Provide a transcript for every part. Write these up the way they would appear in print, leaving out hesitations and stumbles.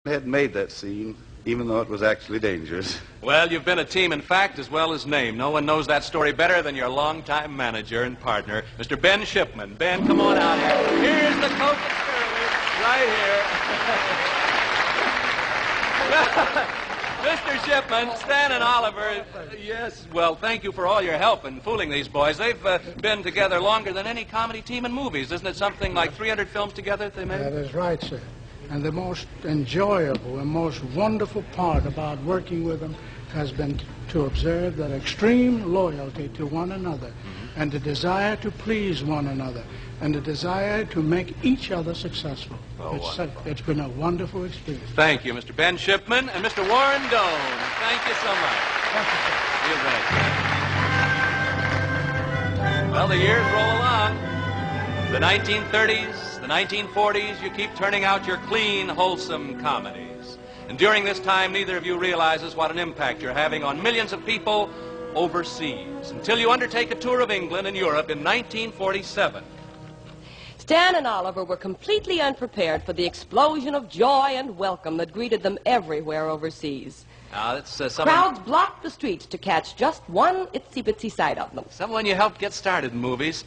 had made that scene, even though it was actually dangerous. Well, you've been a team in fact as well as name. No one knows that story better than your longtime manager and partner, Mr. Ben Shipman. Ben, come on out here. Here's the co-conspirator right here. Mr. Shipman, Stan and Oliver, yes, well, thank you for all your help in fooling these boys. They've been together longer than any comedy team in movies. Isn't it something like 300 films together that they made? That is right, sir. And the most enjoyable and most wonderful part about working with them has been to observe that extreme loyalty to one another, and the desire to please one another, and the desire to make each other successful. It's been a wonderful experience. Thank you, Mr. Ben Shipman and Mr. Warren Doan. Thank you so much. Thank you, sir. You bet. Well, the years roll along. The 1930s, the 1940s, you keep turning out your clean, wholesome comedies. And during this time, neither of you realizes what an impact you're having on millions of people overseas, until you undertake a tour of England and Europe in 1947. Stan and Oliver were completely unprepared for the explosion of joy and welcome that greeted them everywhere overseas. Now, that's Crowds blocked the streets to catch just one itsy-bitsy sight of them. someone you helped get started in movies.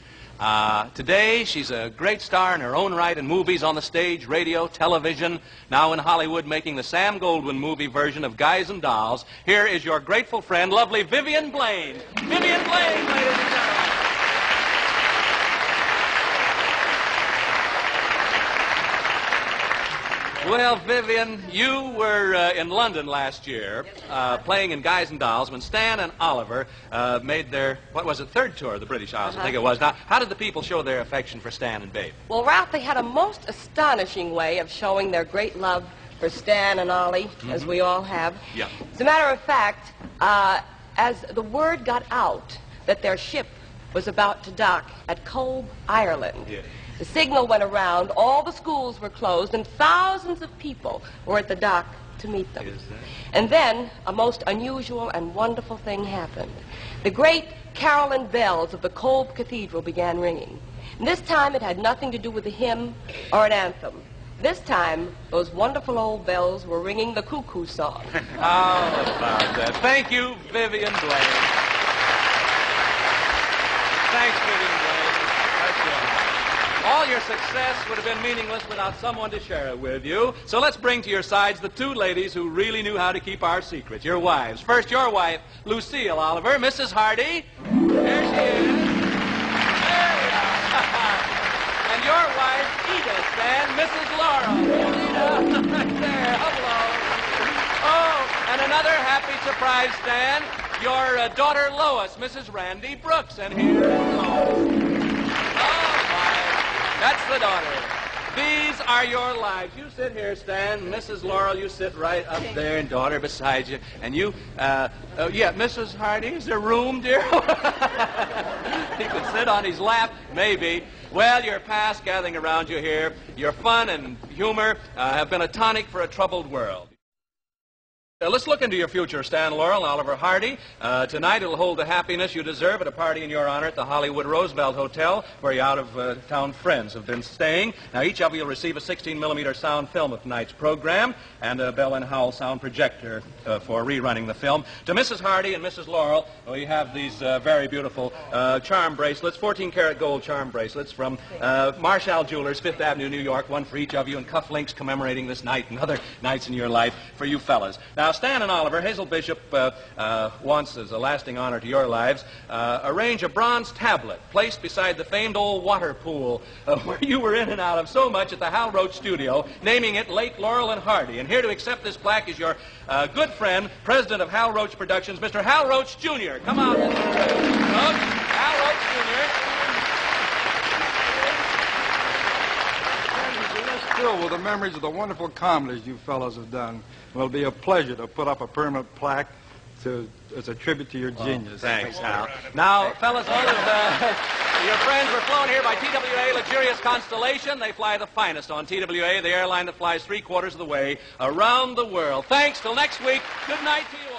Today, she's a great star in her own right in movies, on the stage, radio, television, now in Hollywood making the Sam Goldwyn movie version of Guys and Dolls. Here is your grateful friend, lovely Vivian Blaine. Vivian Blaine, ladies and gentlemen. Well, Vivian, you were in London last year playing in Guys and Dolls when Stan and Oliver made their, third tour of the British Isles, I think it was. Now, how did the people show their affection for Stan and Babe? Well, Ralph, they had a most astonishing way of showing their great love for Stan and Ollie, as we all have. Yeah. As a matter of fact, as the word got out that their ship was about to dock at Cove, Ireland, Yeah. the signal went around, all the schools were closed, and thousands of people were at the dock to meet them. And then a most unusual and wonderful thing happened. The great carillon bells of the Cove Cathedral began ringing. And this time it had nothing to do with a hymn or an anthem. This time, those wonderful old bells were ringing the cuckoo song. How about that? Thank you, Vivian Blaine. Thanks, Vivian Blaine. That's it. All your success would have been meaningless without someone to share it with you. So let's bring to your sides the two ladies who really knew how to keep our secret, your wives. First, your wife, Lucille Oliver, Mrs. Hardy. There she is. There we are. And your wife, Edith, and Mrs. Laurel. Edith, right there. Hello. Oh, and another happy surprise, Stan. Your daughter, Lois, Mrs. Randy Brooks. And here is Lois. That's the daughter. These are your lives. You sit here, Stan. Mrs. Laurel, you sit right up there, and daughter beside you. And you, Mrs. Hardy, is there room, dear? He could sit on his lap, maybe. Well, your past gathering around you here, your fun and humor have been a tonic for a troubled world. Let's look into your future, Stan Laurel and Oliver Hardy. Tonight it'll hold the happiness you deserve at a party in your honor at the Hollywood Roosevelt Hotel, where your out-of-town friends have been staying. Now, each of you will receive a 16-millimeter sound film of tonight's program and a Bell & Howell sound projector for rerunning the film. To Mrs. Hardy and Mrs. Laurel, we have these very beautiful charm bracelets, 14-karat gold charm bracelets from Marshall Jewelers, 5th Avenue, New York, one for each of you, and cufflinks commemorating this night and other nights in your life for you fellas. Now, Stan and Oliver, Hazel Bishop wants, as a lasting honor to your lives, arrange a bronze tablet placed beside the famed old water pool where you were in and out of so much at the Hal Roach studio, naming it Late Laurel and Hardy. And here to accept this plaque is your good friend, president of Hal Roach Productions, Mr. Hal Roach, Jr. Come on, Mr. Roach. Hal Roach, Jr. Filled with the memories of the wonderful comedies you fellows have done. It'll be a pleasure to put up a permanent plaque as a tribute to your genius. Thanks, Hal. Now, fellas, all of your friends were flown here by TWA Luxurious Constellation. They fly the finest on TWA, the airline that flies 3/4 of the way around the world. Thanks. Till next week. Good night to you all.